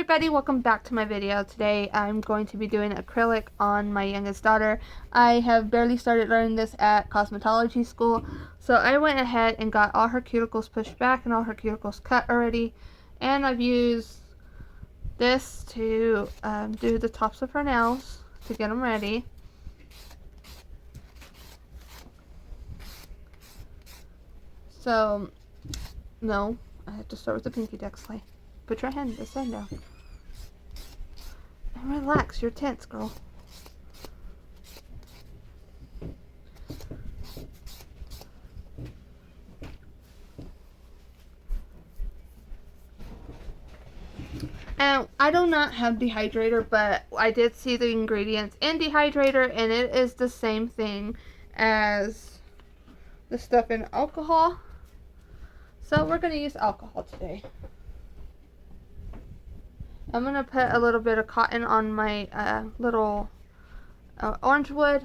everybody, welcome back to my video. Today I'm going to be doing acrylic on my youngest daughter. I have barely started learning this at cosmetology school, so I went ahead and got all her cuticles pushed back and all her cuticles cut already, and I've used this to do the tops of her nails to get them ready. So, no, I have to start with the pinky Dexley. Put your hand this side down. And relax, you're tense, girl. And I do not have dehydrator, but I did see the ingredients in dehydrator, and it is the same thing as the stuff in alcohol. So we're going to use alcohol today. I'm going to put a little bit of cotton on my little orange wood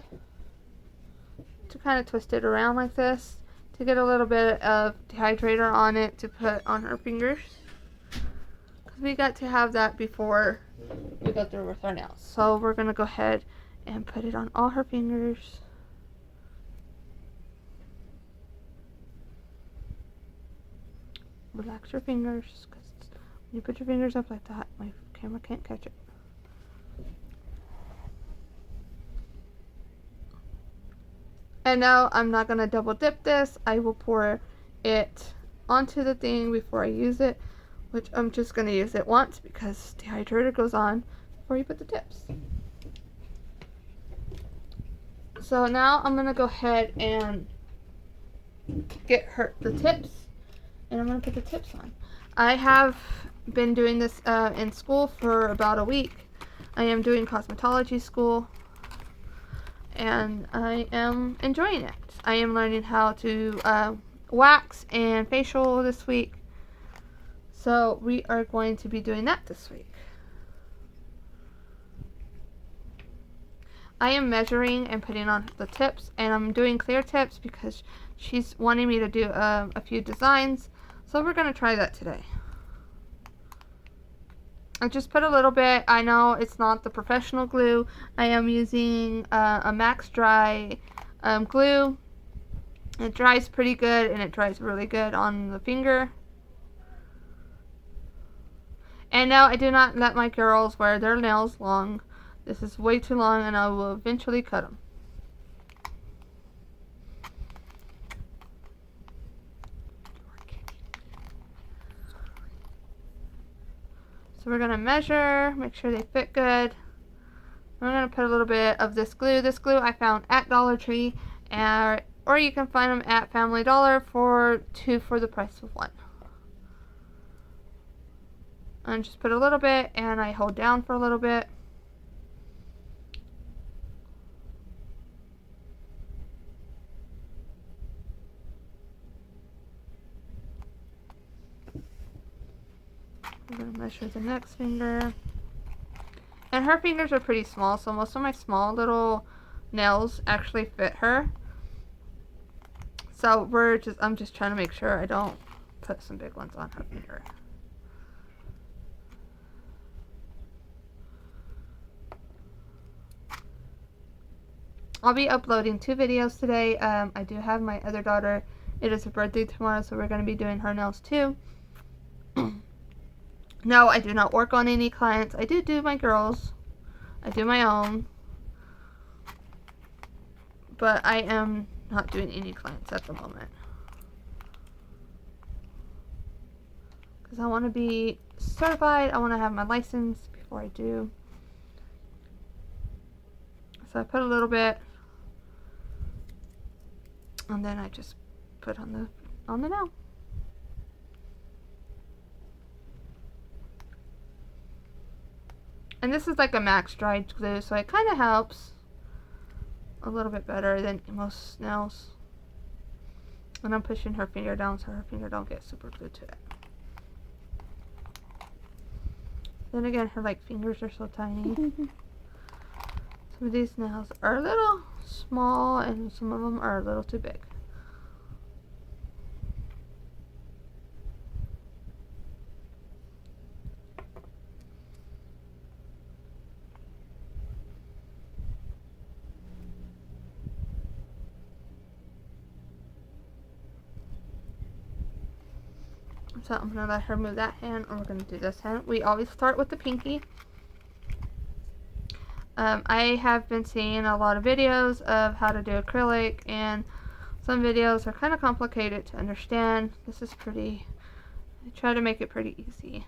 to kind of twist it around like this to get a little bit of dehydrator on it to put on her fingers. Because we got to have that before we go through with our nails. So we're going to go ahead and put it on all her fingers. Relax your fingers, because when you put your fingers up like that, my camera can't catch it. And now I'm not going to double dip this. I will pour it onto the thing before I use it, which I'm just going to use it once because dehydrator goes on before you put the tips. So now I'm going to go ahead and get the tips, and I'm going to put the tips on. I have been doing this in school for about a week. I am doing cosmetology school, and I am enjoying it. I am learning how to wax and facial this week. So we are going to be doing that this week. I am measuring and putting on the tips, and I'm doing clear tips because she's wanting me to do a few designs. So we're going to try that today. I just put a little bit. I know it's not the professional glue. I am using a Max Dry glue. It dries pretty good, and it dries really good on the finger. And no, I do not let my girls wear their nails long. This is way too long, and I will eventually cut them. So we're going to measure, make sure they fit good. We're going to put a little bit of this glue. This glue I found at Dollar Tree, or you can find them at Family Dollar for 2 for the price of 1. And just put a little bit, and I hold down for a little bit. I'm going to measure the next finger. And her fingers are pretty small, so most of my small little nails actually fit her. So I'm just trying to make sure I don't put some big ones on her finger. I'll be uploading 2 videos today. I do have my other daughter. It is her birthday tomorrow, so we're going to be doing her nails too. No, I do not work on any clients. I do my girls. I do my own. But I am not doing any clients at the moment. Because I want to be certified. I want to have my license before I do. So I put a little bit. And then I just put on the nail. And this is like a Max Dry glue, so it kind of helps a little bit better than most nails. And I'm pushing her finger down so her finger don't get super glued to it. Then again, her fingers are so tiny. Some of these nails are a little small, and some of them are a little too big. So I'm going to let her move that hand, and we're going to do this hand. We always start with the pinky. I have been seeing a lot of videos of how to do acrylic, and some videos are kind of complicated to understand. This is I try to make it pretty easy.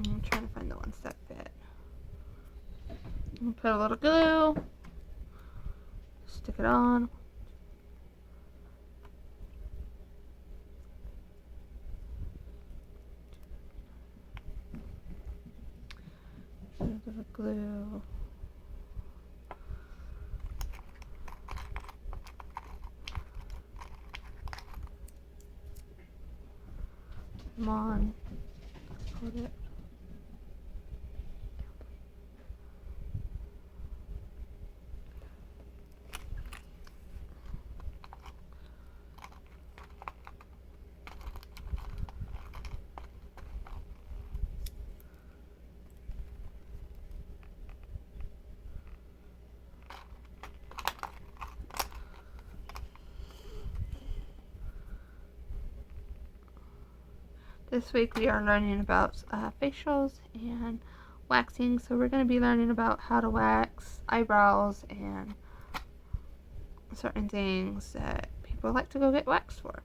I'm trying to find the ones that fit. Put a little glue, stick it on. Put a little glue. Come on. Put it. This week we are learning about facials and waxing, so we're going to be learning about how to wax eyebrows and certain things that people like to go get waxed for.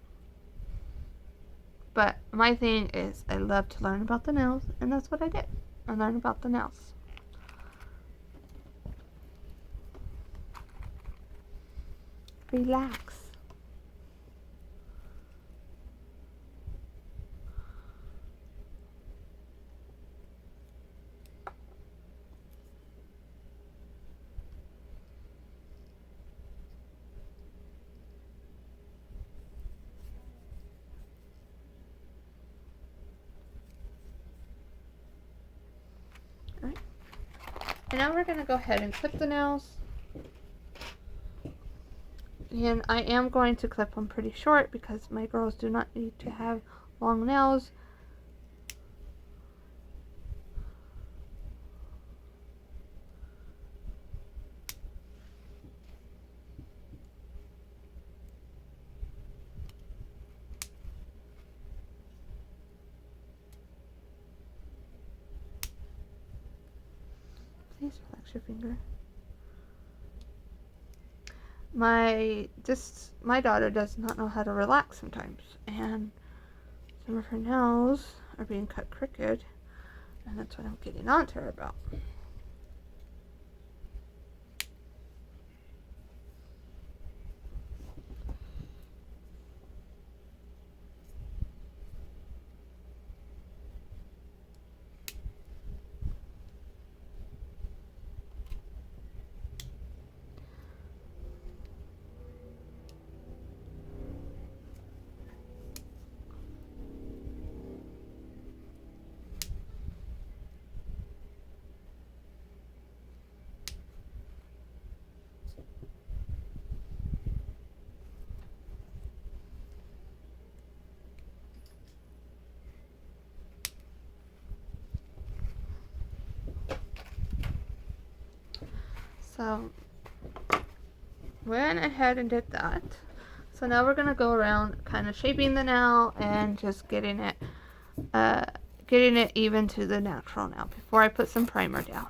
But my thing is I love to learn about the nails, and that's what I did. I learned about the nails. Relax. Alright. And now we're going to go ahead and clip the nails. And I am going to clip them pretty short because my girls do not need to have long nails. Please relax your finger. My daughter does not know how to relax sometimes, and some of her nails are being cut crooked, and that's what I'm getting on to her about. So went ahead and did that. So now we're gonna go around kind of shaping the nail and just getting it even to the natural nail before I put some primer down.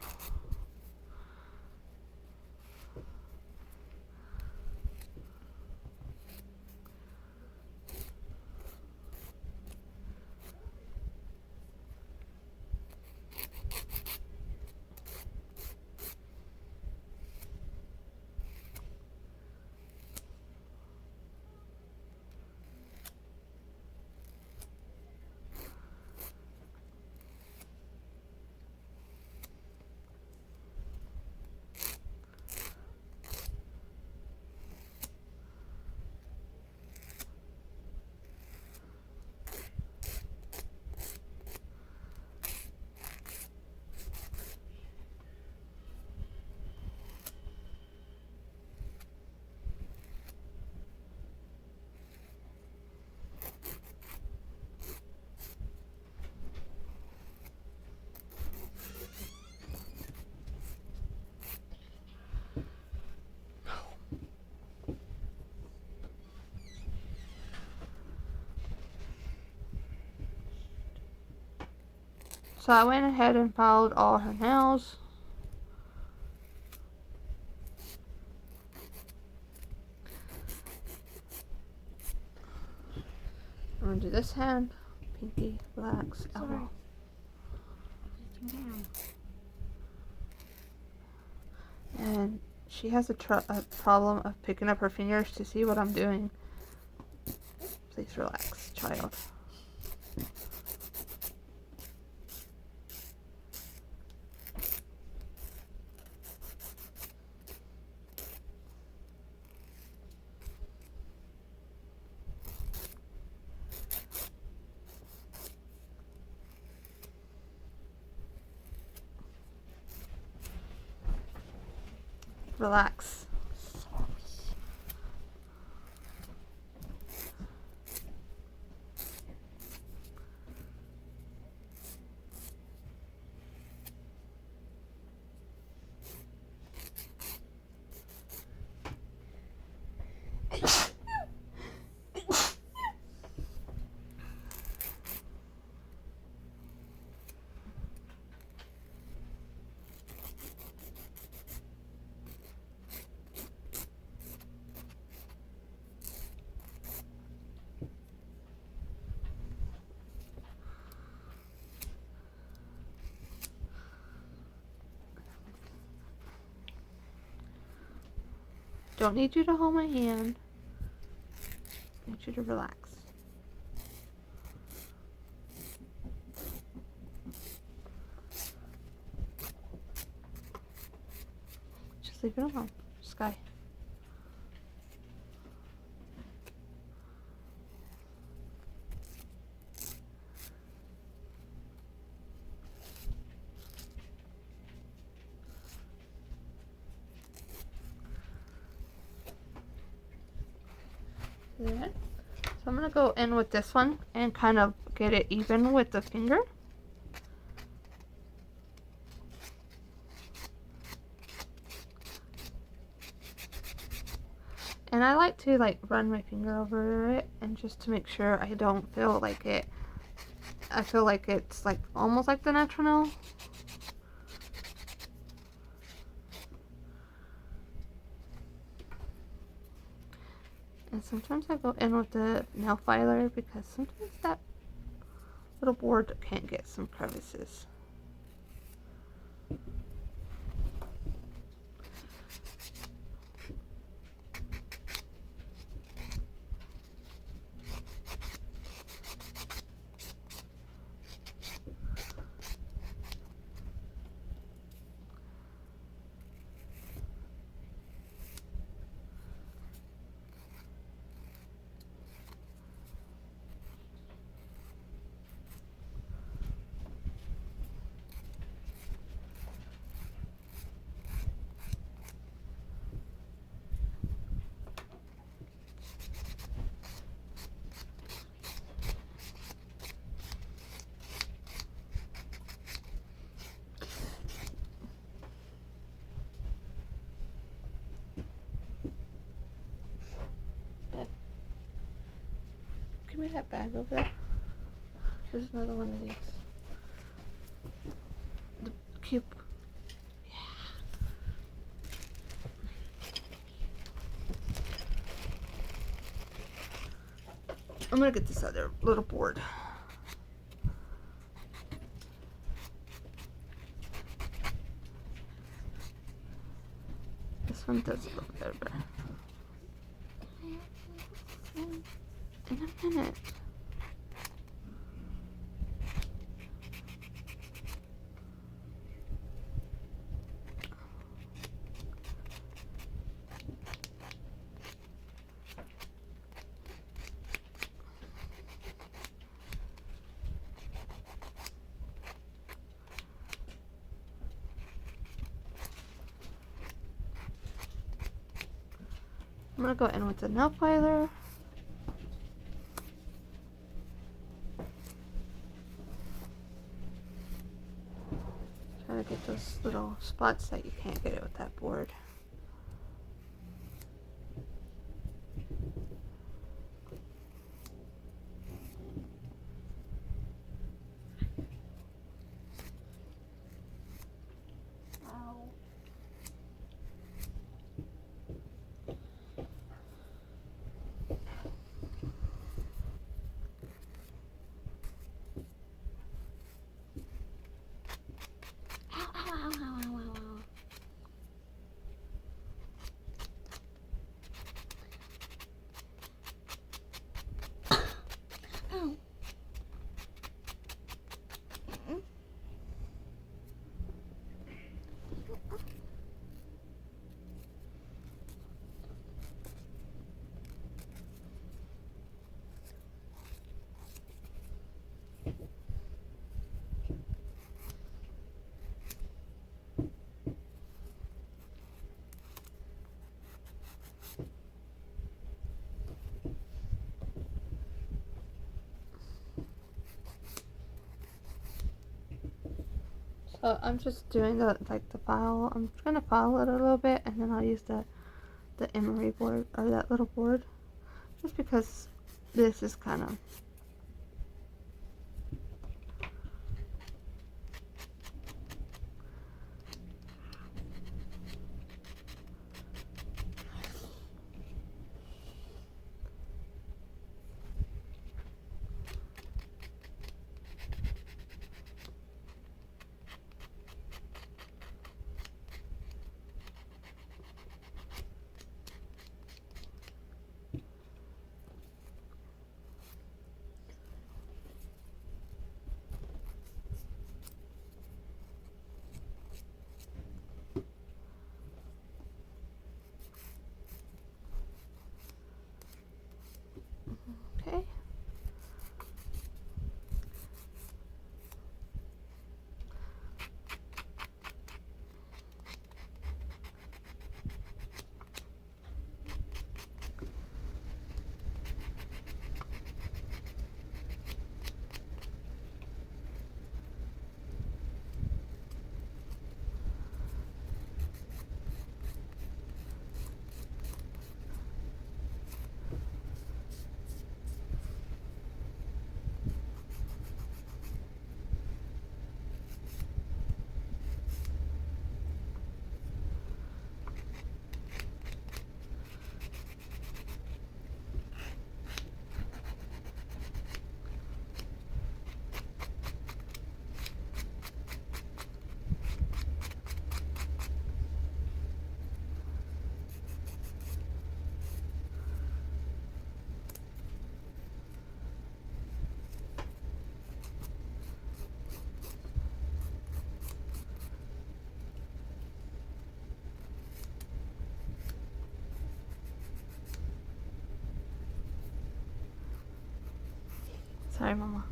So I went ahead and filed all her nails. I'm gonna do this hand. Pinky, relax, elbow. And she has a problem of picking up her fingers to see what I'm doing. Please relax, child. Relax. Don't need you to hold my hand. I need you to relax. Just leave it alone, Sky. There. So I'm gonna go in with this one and kind of get it even with the finger. And I like to run my finger over it and just to make sure I don't feel like it. I feel like it's almost like the natural nail. And sometimes I go in with the nail filer because sometimes that little board can get some crevices. Give me that bag over there. There's another one of these. The cube. Yeah. I'm gonna get this other little board. This one does a little better. In a minute. I'm gonna go in with the nail filer. Try to get those little spots that you can't get it with that board. I'm just doing the file. I'm just gonna file it a little bit, and then I'll use the emery board, or that little board, just because this is kind of. Okay. Sorry, Mama.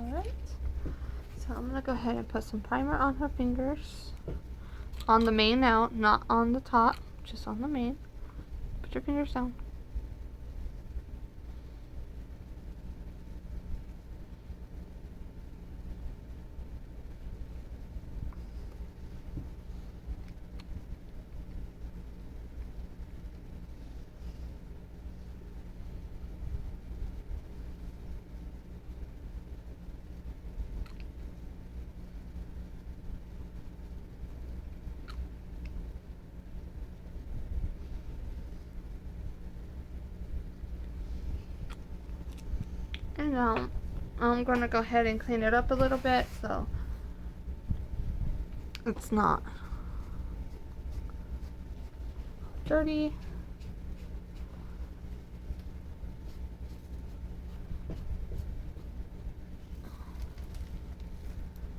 Alright, so I'm gonna go ahead and put some primer on her fingers. On the main now, not on the top, just on the main. Put your fingers down. And now I'm going to go ahead and clean it up a little bit so it's not dirty.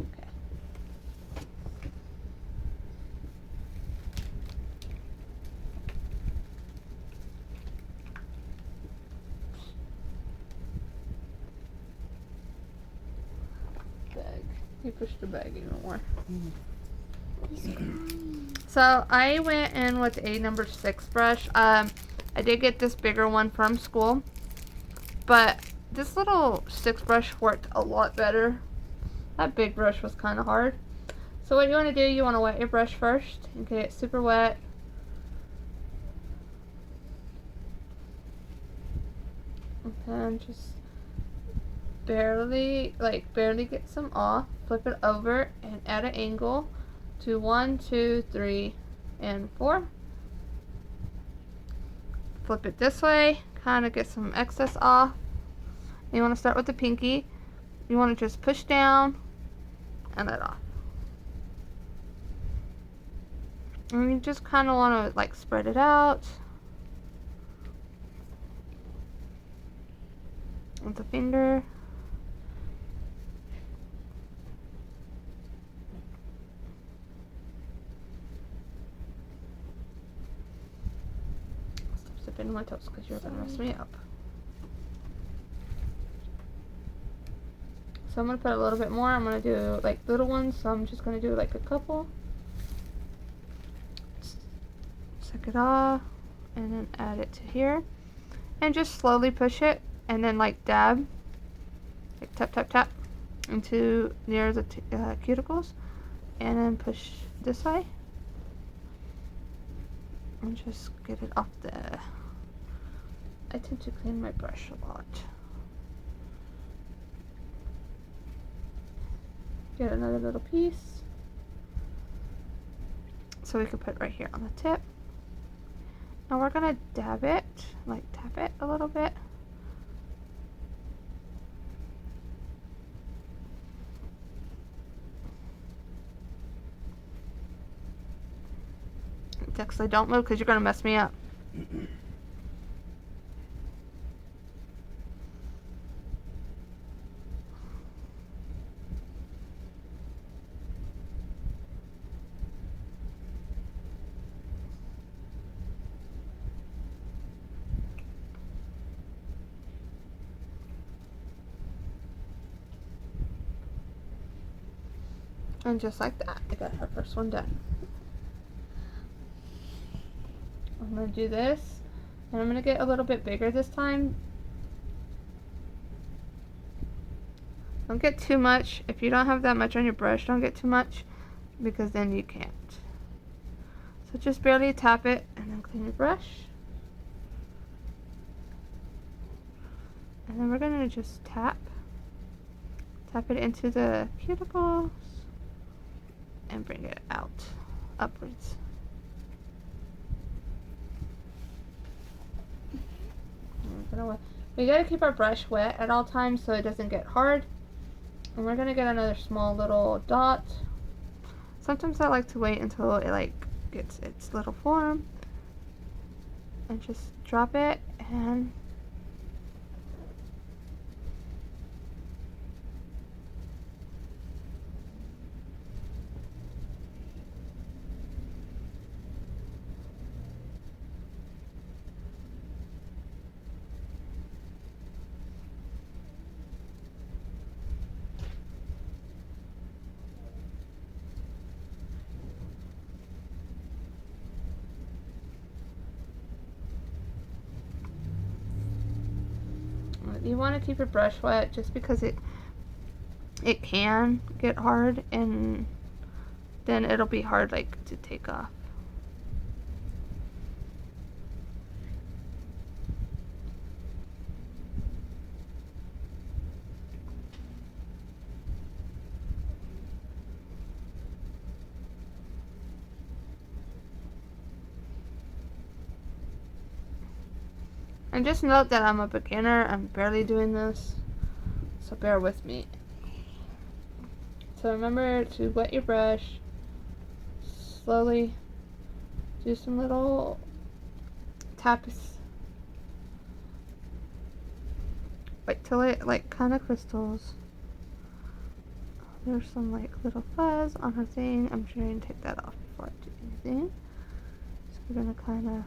Okay. Bag. You pushed the bag even more. So I went in with a number 6 brush. I did get this bigger one from school, but this little 6 brush worked a lot better. That big brush was kind of hard. So what you want to do, you want to wet your brush first and get it super wet. And then just barely get some off. Flip it over and at an angle to 1, 2, 3, and 4. Flip it this way, kind of get some excess off, You want to start with the pinky. You want to just push down and let off. And you just kind of want to like spread it out with the finger. Stop sipping on my toast because you're going to mess me up. So I'm going to put a little bit more. I'm going to do like little ones, so I'm just going to do like a couple. Suck it off and then add it to here. And just slowly push it and then like dab. Like tap, tap, tap into near the cuticles. And then push this way. And just get it off there. I tend to clean my brush a lot. Get another little piece. So we can put right here on the tip. Now we're gonna dab it, like tap it a little bit. Actually, don't move because you're gonna mess me up. And just like that, I got our first one done. I'm going to do this, and I'm going to get a little bit bigger this time. Don't get too much. If you don't have that much on your brush, don't get too much, because then you can't. So just barely tap it, and then clean your brush. And then we're going to just tap it into the cuticles, and bring it out, upwards. We gotta keep our brush wet at all times so it doesn't get hard. And we're gonna get another small little dot. Sometimes I like to wait until it like gets its little form. And just drop it and you want to keep your brush wet just because it can get hard and then it'll be hard like to take off. And just note that I'm a beginner, I'm barely doing this, so bear with me. So remember to wet your brush, slowly do some little taps, like till it like kind of crystals. There's some like little fuzz on her thing. I'm trying to take that off before I do anything. So we're gonna kind of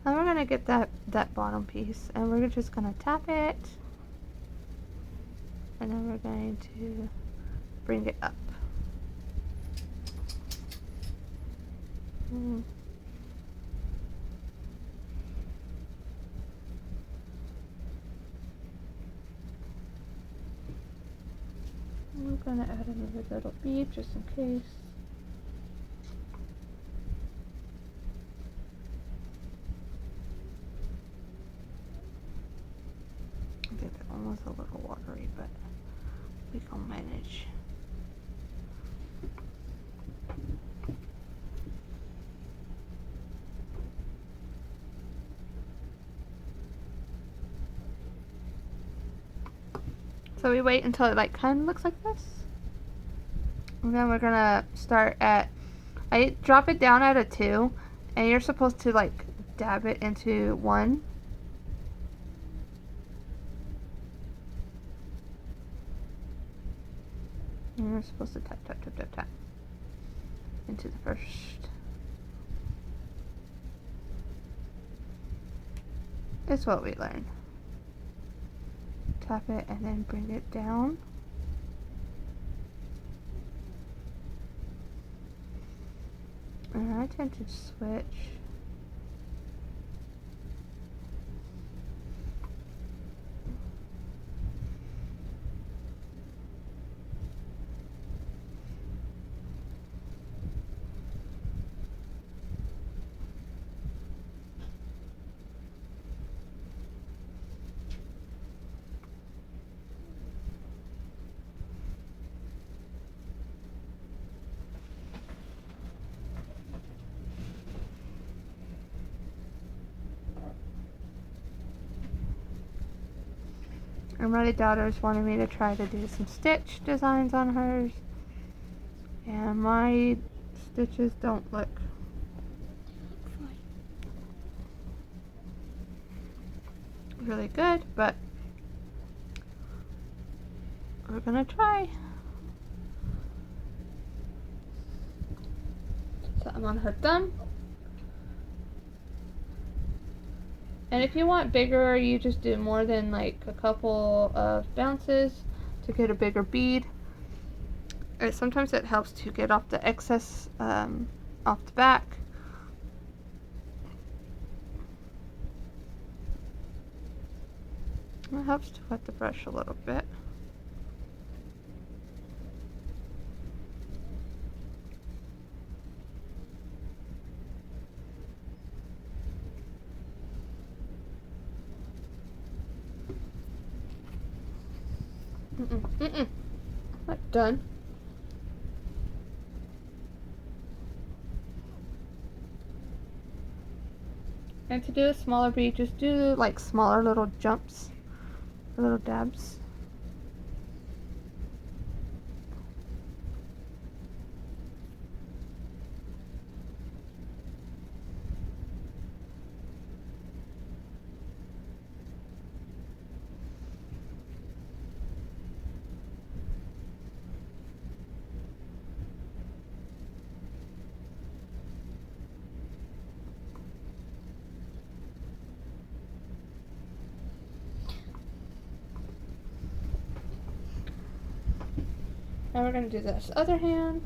and we're gonna get that bottom piece and we're just gonna tap it and then we're going to bring it up. Mm. I'm gonna add another little bead just in case. I think that one was a little watery, but we can manage. So we wait until it like kind of looks like this. And then we're gonna start at, I drop it down at a 2, and you're supposed to like dab it into 1. And you're supposed to tap, tap, tap, tap, tap into the first. It's what we learned. Tap it and then bring it down. And I tend to switch. And my daughters wanted me to try to do some stitch designs on hers. And my stitches don't look really good, but we're gonna try. So I'm on her thumb. And if you want bigger, you just do more than like a couple of bounces to get a bigger bead. Sometimes it helps to get off the excess off the back. It helps to wet the brush a little bit. Not done. And to do a smaller bead, just do like smaller little jumps, little dabs. Now we're going to do this other hand.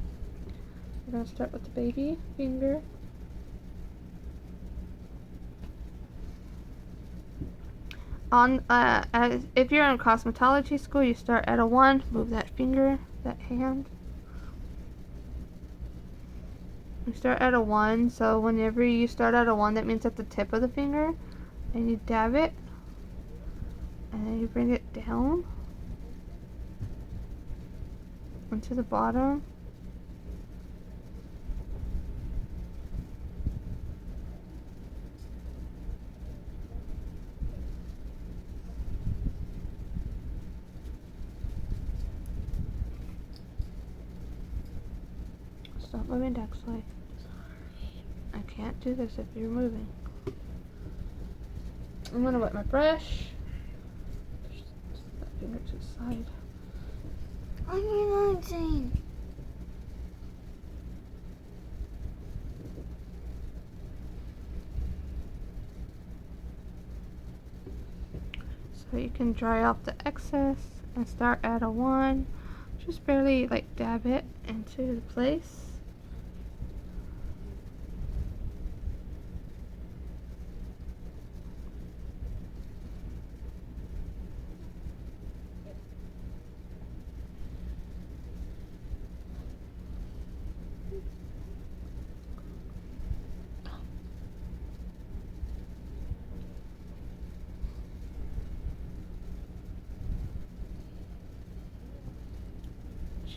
We're going to start with the baby finger. If you're in cosmetology school, you start at a 1, move that finger, that hand. You start at a 1, so whenever you start at a 1, that means at the tip of the finger, and you dab it, and then you bring it down into the bottom. Stop moving, Dexley. I can't do this if you're moving. I'm gonna wet my brush. That finger to the side. I'm relaxing. So you can dry off the excess and start at a 1. Just barely like dab it into the place.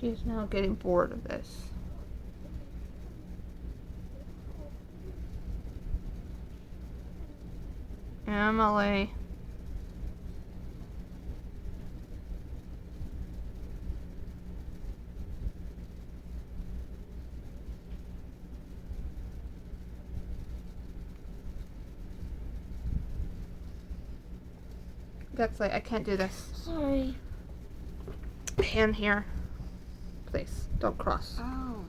She is now getting bored of this. Emily. Bexley, I can't do this. Sorry. Hand here. Please, don't cross. Oh.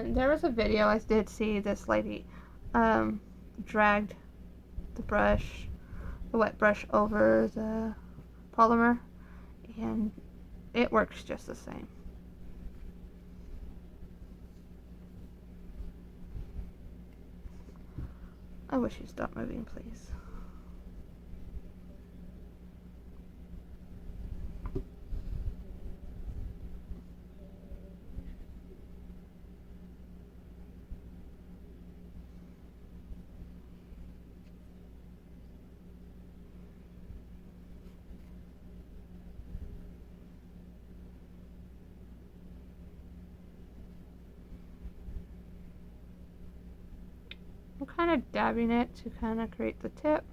There was a video I did see this lady dragged the wet brush over the polymer, and it works just the same. I wish you'd stop moving, please. I'm kind of dabbing it to kind of create the tip.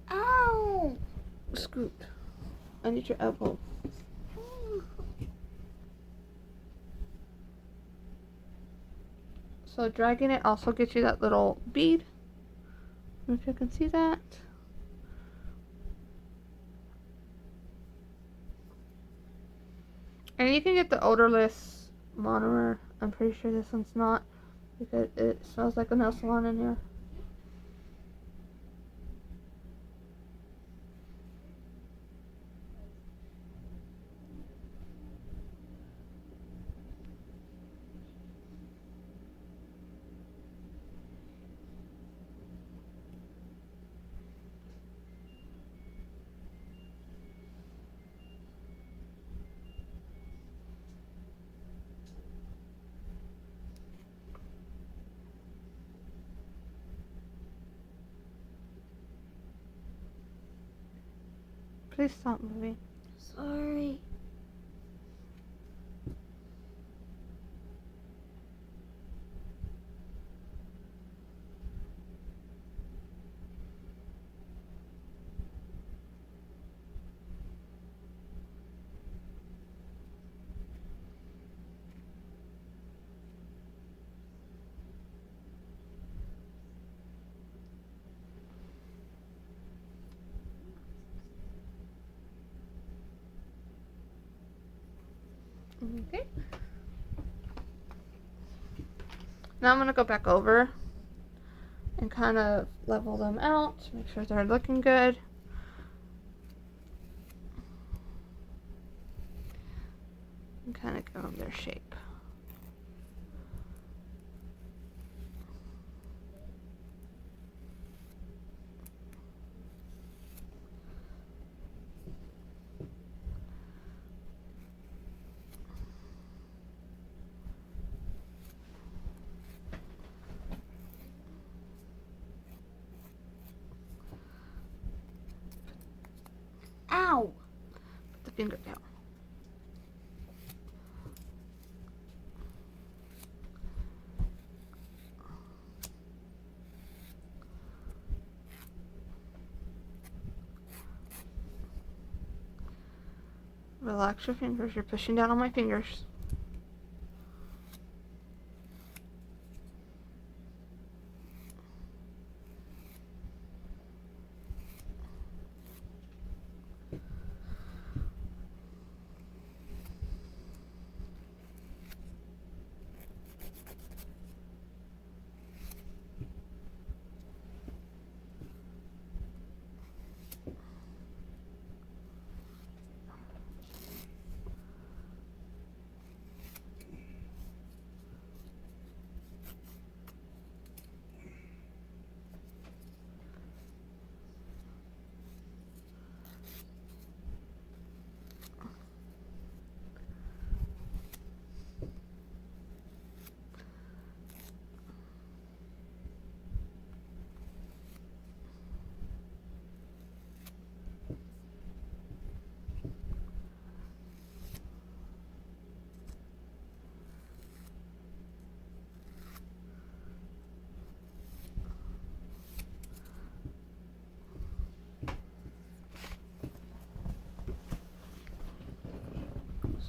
Ow. Scoot. I need your elbow. So dragging it also gets you that little bead. I don't know if you can see that. And you can get the odorless monomer. I'm pretty sure this one's not, because it smells like a nail salon in here. Please stop moving. Sorry. Okay. Now I'm going to go back over and kind of level them out, make sure they're looking good. And kind of give them their shape. Ow. Put the finger down. Relax your fingers. You're pushing down on my fingers.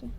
See?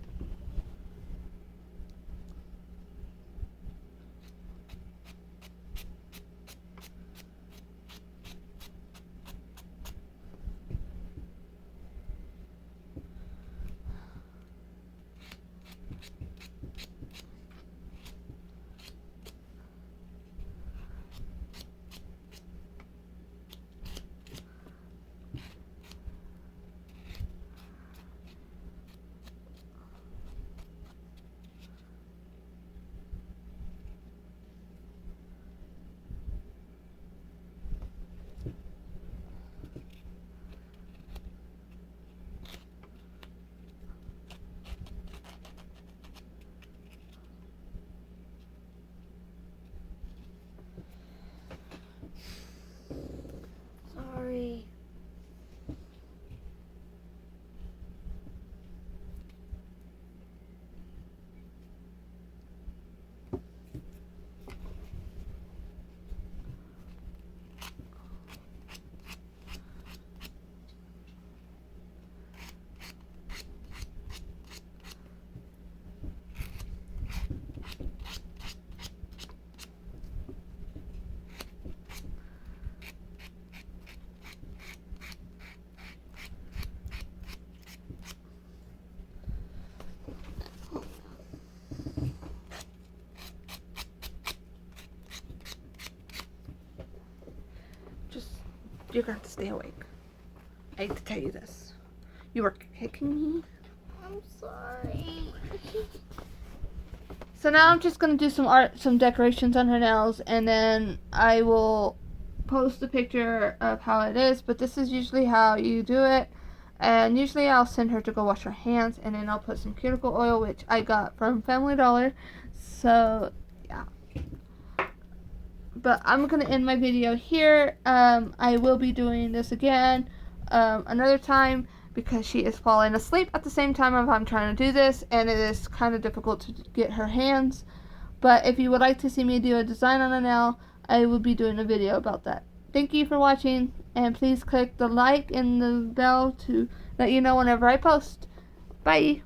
Sorry. You're gonna have to stay awake. I hate to tell you this. You were kicking me. I'm sorry. So now I'm just gonna do some decorations on her nails, and then I will post a picture of how it is. But this is usually how you do it. And usually I'll send her to go wash her hands, and then I'll put some cuticle oil, which I got from Family Dollar. So yeah. But I'm going to end my video here. I will be doing this again another time because she is falling asleep at the same time as I'm trying to do this, and it is kind of difficult to get her hands. But if you would like to see me do a design on a nail, I will be doing a video about that. Thank you for watching, and please click the like and the bell to let you know whenever I post. Bye!